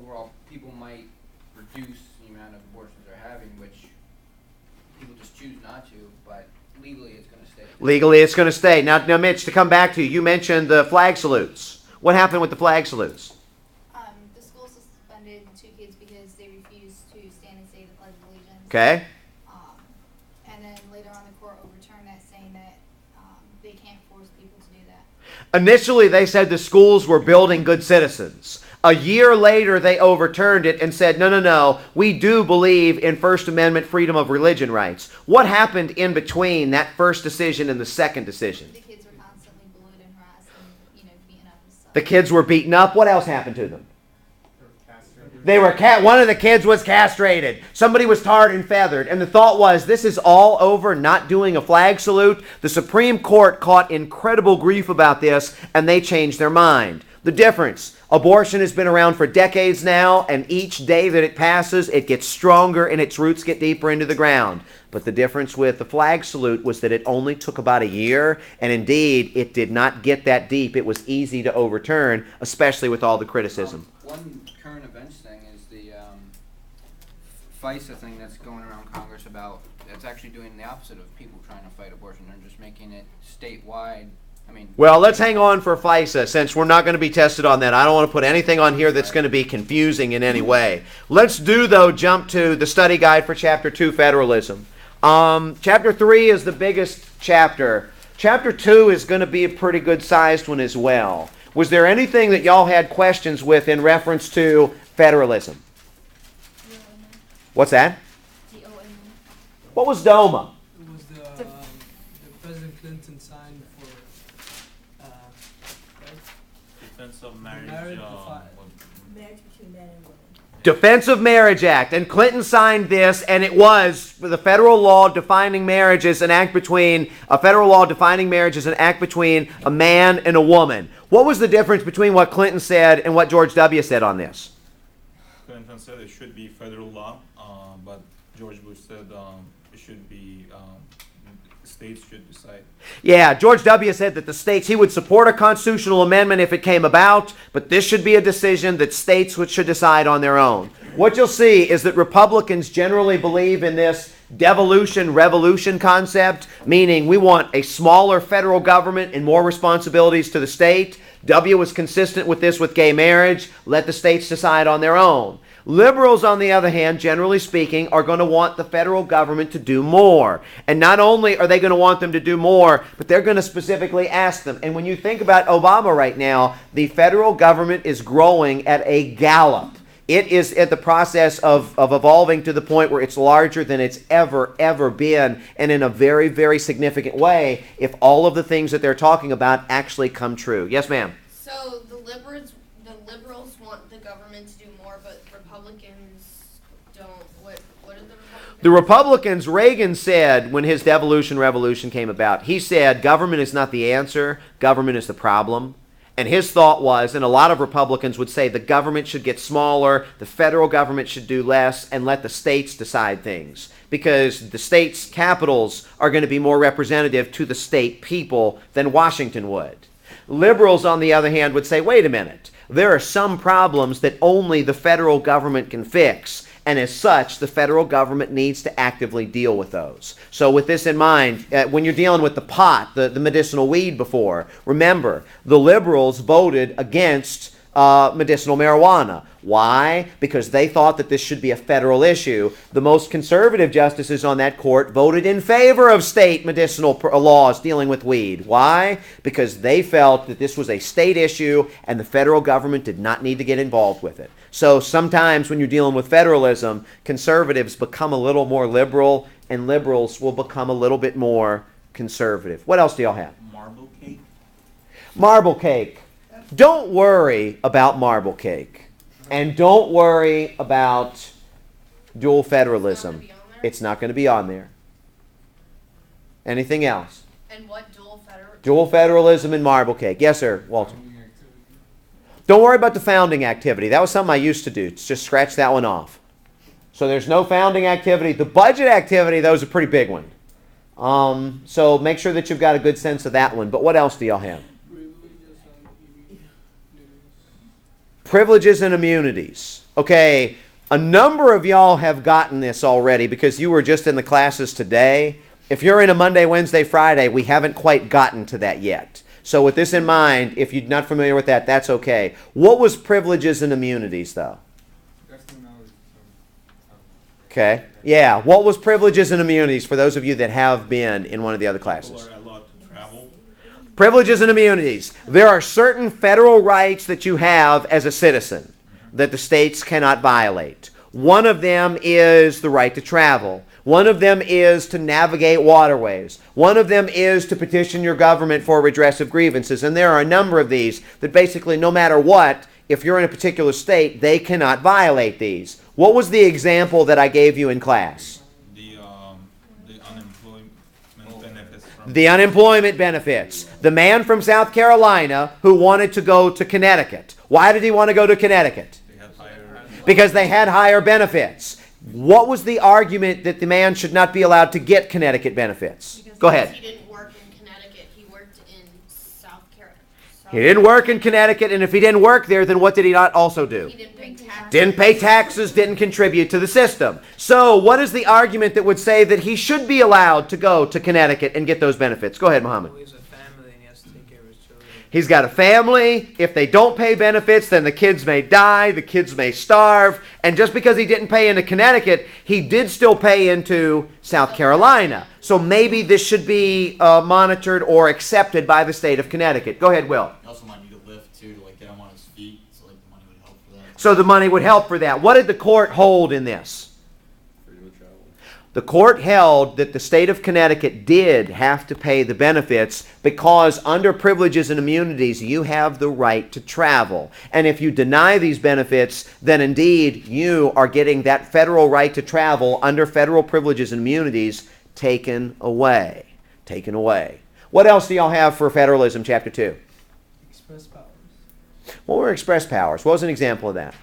overall people might reduce the amount of abortions they're having, which people just choose not to, but legally it's going to stay. Legally it's going to stay. Now, Mitch, to come back to you, you mentioned the flag salutes. What happened with the flag salutes? The school suspended 2 kids because they refused to stand and say the Pledge of Allegiance. Okay. And then later on the court overturned that, saying that they can't force people to do that. Initially, they said the schools were building good citizens. A year later, they overturned it and said, no, we do believe in First Amendment freedom of religion rights. What happened in between that first decision and the second decision? The kids were constantly bullied and harassed and, beaten up and stuff. The kids were beaten up. What else happened to them? One of the kids was castrated. Somebody was tarred and feathered. And the thought was, this is all over not doing a flag salute. The Supreme Court caught incredible grief about this, and they changed their mind. The difference, abortion has been around for decades now, and each day that it passes, it gets stronger and its roots get deeper into the ground. But the difference with the flag salute was that it only took about a year, and indeed, it did not get that deep. It was easy to overturn, especially with all the criticism. One current events thing is the FISA thing that's going around Congress about, that's actually doing the opposite of people trying to fight abortion. They're just making it statewide. Well, let's hang on for FISA since we're not going to be tested on that. I don't want to put anything on here that's going to be confusing in any way. Let's jump to the study guide for Chapter 2, Federalism. Chapter 3 is the biggest chapter. Chapter 2 is going to be a pretty good sized one as well. Was there anything that y'all had questions with in reference to federalism? What's that? What was DOMA? It was the President Clinton signed for Defense of marriage. Marriage between men and women. Defense of Marriage Act. And Clinton signed this, and it was the federal law defining marriage as an act between a man and a woman. What was the difference between what Clinton said and what George W. said on this? Clinton said it should be federal law, but George Bush said it should be states should decide. Yeah, George W. said that the states, he would support a constitutional amendment if it came about, but this should be a decision that states should decide on their own. What you'll see is that Republicans generally believe in this devolution revolution concept, meaning we want a smaller federal government and more responsibilities to the state. W was consistent with this with gay marriage. Let the states decide on their own. Liberals, on the other hand, generally speaking, are going to want the federal government to do more. And not only are they going to want them to do more, but they're going to specifically ask them. And when you think about Obama right now, the federal government is growing at a gallop. It is at the process of evolving to the point where it's larger than it's ever been, and in a very, very significant way, if all of the things that they're talking about actually come true. Yes, ma'am? So the liberals want the government to do more, but Republicans don't. What are the Republicans? The Republicans, Reagan said when his devolution revolution came about, he said government is not the answer, government is the problem. And his thought was, and a lot of Republicans would say, the government should get smaller, the federal government should do less, and let the states decide things. Because the states' capitals are going to be more representative to the state people than Washington would. Liberals, on the other hand, would say, wait a minute, there are some problems that only the federal government can fix. And as such, the federal government needs to actively deal with those. So with this in mind, when you're dealing with the pot, the medicinal weed before, remember, the liberals voted against medicinal marijuana. Why? Because they thought that this should be a federal issue. The most conservative justices on that court voted in favor of state medicinal laws dealing with weed. Why? Because they felt that this was a state issue and the federal government did not need to get involved with it. So sometimes when you're dealing with federalism, conservatives become a little more liberal and liberals will become a little bit more conservative. What else do y'all have? Marble cake. Marble cake. Don't worry about marble cake. And don't worry about dual federalism. It's not going to be on there. Anything else? And what dual federalism? Dual federalism and marble cake. Yes, sir, Walter. Don't worry about the founding activity. That was something I used to do. Just scratch that one off. So there's no founding activity. The budget activity, though, is a pretty big one. So make sure that you've got a good sense of that one. But what else do y'all have? Privileges and immunities. Okay, a number of y'all have gotten this already because you were just in the classes today. If you're in a Monday, Wednesday, Friday, we haven't quite gotten to that yet. So with this in mind, if you're not familiar with that, that's okay. What was privileges and immunities, though? Okay. Yeah. What was privileges and immunities for those of you that have been in one of the other classes? People are allowed to travel. Privileges and immunities. There are certain federal rights that you have as a citizen that the states cannot violate. One of them is the right to travel. One of them is to navigate waterways. One of them is to petition your government for redress of grievances. And there are a number of these that basically, no matter what, if you're in a particular state, they cannot violate these. What was the example that I gave you in class? The unemployment benefits from The unemployment benefits. The man from South Carolina who wanted to go to Connecticut. Why did he want to go to Connecticut? they have higher Because they had higher benefits. What was the argument that the man should not be allowed to get Connecticut benefits? Go ahead. He didn't work in Connecticut, he worked in South Carolina. He didn't work in Connecticut, and if he didn't work there, then what did he not also do? He didn't pay taxes. Didn't pay taxes, didn't contribute to the system. So what is the argument that would say that he should be allowed to go to Connecticut and get those benefits? Go ahead, Muhammad. He has a family and he has to take care of his children. He's got a family. If they don't pay benefits, then the kids may die, the kids may starve. And just because he didn't pay into Connecticut, he did still pay into South Carolina. So maybe this should be monitored or accepted by the state of Connecticut. Go ahead, Will. You also might need a lift too to like get him on his feet, so like the money would help for that. So the money would help for that. What did the court hold in this? Freedom of travel. The court held that the state of Connecticut did have to pay the benefits because under privileges and immunities, you have the right to travel. And if you deny these benefits, then indeed you are getting that federal right to travel under federal privileges and immunities taken away. Taken away. What else do y'all have for federalism, chapter 2? Express powers. What were express powers? What was an example of that?